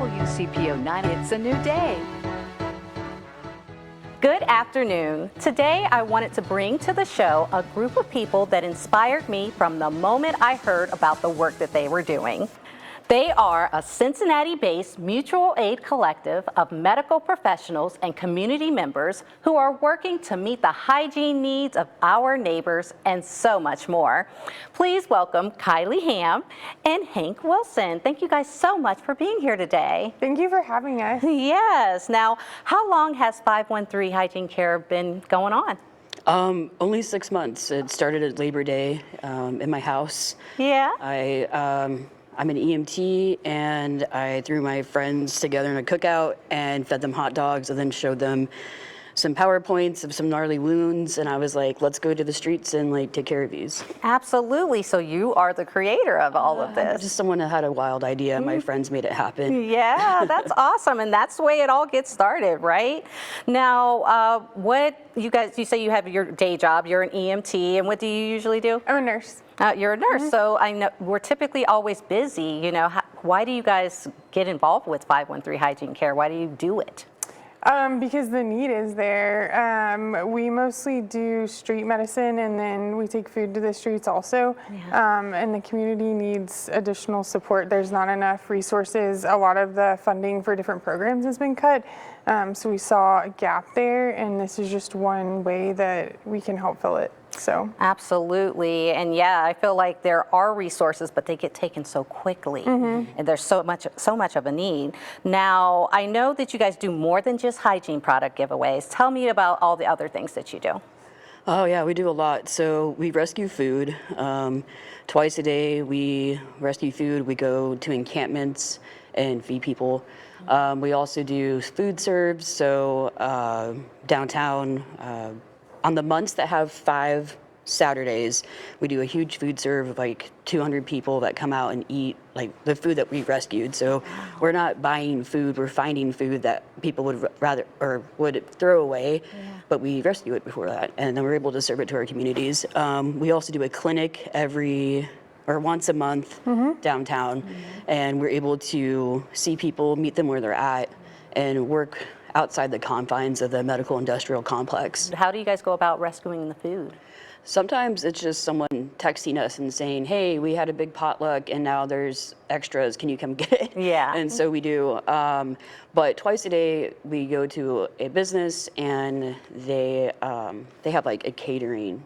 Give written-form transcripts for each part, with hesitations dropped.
WCPO 9, it's a new day. Good afternoon. Today I wanted to bring to the show a group of people that inspired me from the moment I heard about the work that they were doing. They are a Cincinnati-based mutual aid collective of medical professionals and community members who are working to meet the hygiene needs of our neighbors and so much more. Please welcome Kylie Ham and Hank Wilson. Thank you guys so much for being here today. Thank you for having us. Yes. Now, how long has 513 Hygiene Care been going on? Only 6 months. It started at Labor Day in my house. Yeah. I'm an EMT, and I threw my friends together in a cookout and fed them hot dogs and then showed them some PowerPoints of some gnarly wounds, and I was like, let's go to the streets and like take care of these. Absolutely. So you are the creator of all of this. Just someone that had a wild idea. My friends made it happen. Yeah, that's awesome. And that's the way it all gets started, right? Now, what you guys, you say you have your day job, you're an EMT, and what do you usually do? I'm a nurse. You're a nurse, so I know we're typically always busy. You know, why do you guys get involved with 513 Hygiene Care? Why do you do it? Because the need is there. We mostly do street medicine, and then we take food to the streets also. Yeah. And the community needs additional support. There's not enough resources. A lot of the funding for different programs has been cut. So we saw a gap there, and this is just one way that we can help fill it. So absolutely. And yeah, I feel like there are resources, but they get taken so quickly, and there's so much of a need. Now, I know that you guys do more than just hygiene product giveaways. Tell me about all the other things that you do. Oh yeah, we do a lot. So we rescue food. Twice a day we rescue food. We go to encampments and feed people. We also do food serves, so downtown, on the months that have 5 Saturdays, we do a huge food serve of like 200 people that come out and eat like the food that we rescued. So we're not buying food, we're finding food that people would rather or would throw away, but we rescue it before that, and then we're able to serve it to our communities. We also do a clinic once a month downtown, and we're able to see people, meet them where they're at, and work outside the confines of the medical industrial complex. How do you guys go about rescuing the food? Sometimes it's just someone texting us and saying, hey, we had a big potluck and now there's extras, can you come get it? Yeah. And so we do. But twice a day we go to a business and they have like a catering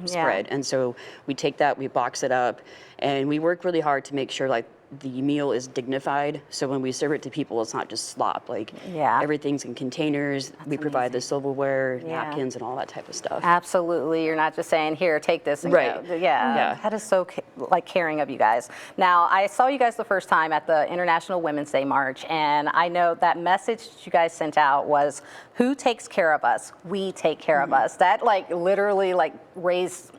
spread. And so we take that, we box it up, and we work really hard to make sure like the meal is dignified. So when we serve it to people, it's not just slop. Like everything's in containers. We provide the silverware, napkins, and all that type of stuff. Absolutely. You're not just saying, here, take this and go. Yeah. That is so caring of you guys. Now, I saw you guys the first time at the International Women's Day March, and I know that message that you guys sent out was, who takes care of us? We take care of us. That like literally like raised,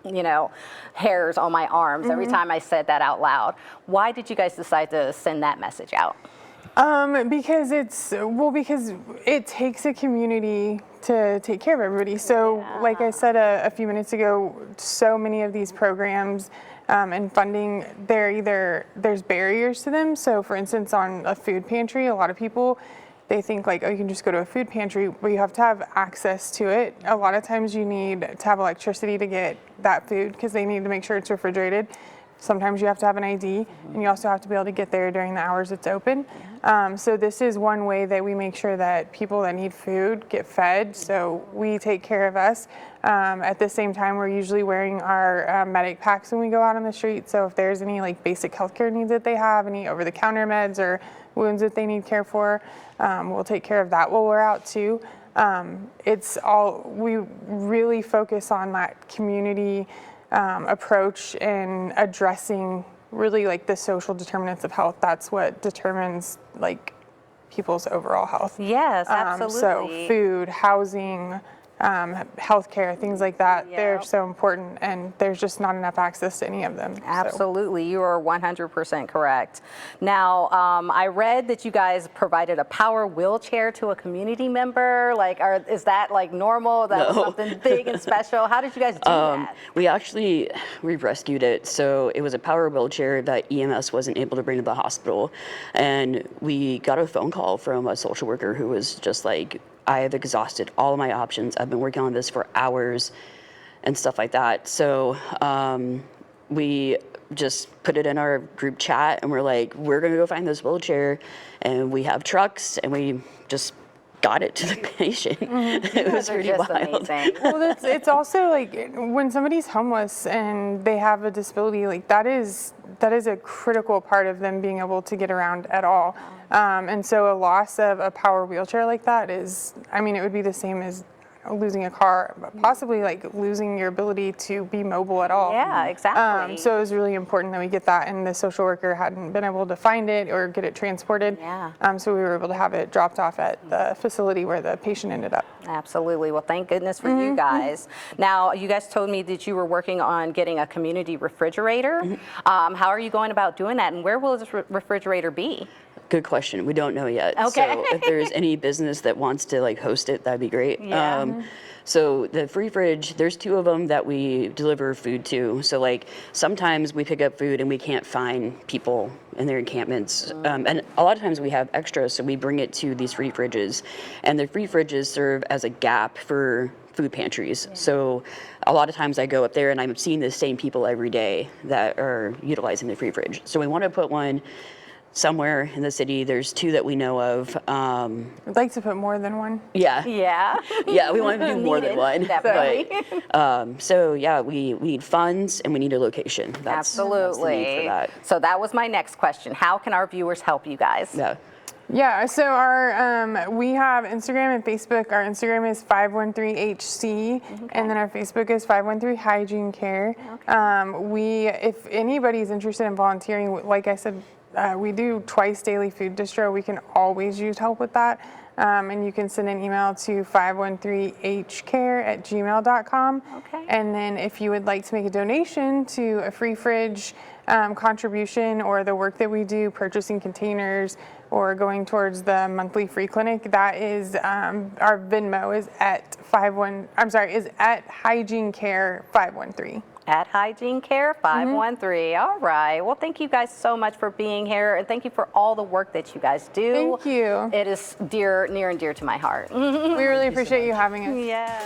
hairs on my arms every time I said that out loud. Why did you guys decide to send that message out? Because it takes a community to take care of everybody. So like I said a few minutes ago, so many of these programs and funding, there's barriers to them. So for instance, on a food pantry, a lot of people, they think like, oh, you can just go to a food pantry, but you have to have access to it. A lot of times you need to have electricity to get that food because they need to make sure it's refrigerated. Sometimes you have to have an ID, and you also have to be able to get there during the hours it's open. So this is one way that we make sure that people that need food get fed, so we take care of us. At the same time, we're usually wearing our medic packs when we go out on the street, so if there's any like basic healthcare needs that they have, any over-the-counter meds or wounds that they need care for, we'll take care of that while we're out too. We really focus on that community approach and addressing really like the social determinants of health. That's what determines like people's overall health. Yes, absolutely. So food, housing, healthcare, things like that. They're Yep. so important, and there's just not enough access to any of them. So. Absolutely, you are 100% correct. Now, I read that you guys provided a power wheelchair to a community member. Like, is that like normal? That was No. something big and special. How did you guys do that? We rescued it. So it was a power wheelchair that EMS wasn't able to bring to the hospital. And we got a phone call from a social worker who was just like, I have exhausted all of my options. I've been working on this for hours and stuff like that. So we just put it in our group chat and we're like, we're going to go find this wheelchair. And we have trucks and we just got it to the patient. It was pretty Just wild. amazing. Well, it's also like when somebody's homeless and they have a disability, like that is a critical part of them being able to get around at all. And so a loss of a power wheelchair like that is, I mean, it would be the same as losing a car, possibly like losing your ability to be mobile at all. Yeah, exactly. So it was really important that we get that, and the social worker hadn't been able to find it or get it transported. Yeah. So we were able to have it dropped off at the facility where the patient ended up. Absolutely. Well, thank goodness for you guys. Now, you guys told me that you were working on getting a community refrigerator. How are you going about doing that, and where will this refrigerator be? Good question. We don't know yet. Okay. So if there's any business that wants to like host it, that'd be great. Yeah. So the free fridge, there's 2 of them that we deliver food to. So like sometimes we pick up food and we can't find people in their encampments. And a lot of times we have extras, so we bring it to these free fridges. And the free fridges serve as a gap for food pantries. So a lot of times I go up there and I'm seeing the same people every day that are utilizing the free fridge. So we want to put one somewhere in the city. There's 2 that we know of. I'd like to put more than one. Yeah. Yeah, we want to do more than Needed, one. definitely. But, so yeah, we need funds and we need a location. That's the Absolutely. need for that. So that was my next question. How can our viewers help you guys? Yeah. Yeah, so we have Instagram and Facebook. Our Instagram is 513HC, and then our Facebook is 513 Hygiene Care. If anybody's interested in volunteering, like I said, we do twice daily food distro. We can always use help with that. And you can send an email to 513hcare@gmail.com. Okay. And then if you would like to make a donation to a free fridge contribution or the work that we do, purchasing containers or going towards the monthly free clinic, that is our Venmo is at Hygiene Care 513. At Hygiene Care 513. All right. Well, thank you guys so much for being here, and thank you for all the work that you guys do. Thank you. It is near and dear to my heart. We really appreciate you having us. Yeah.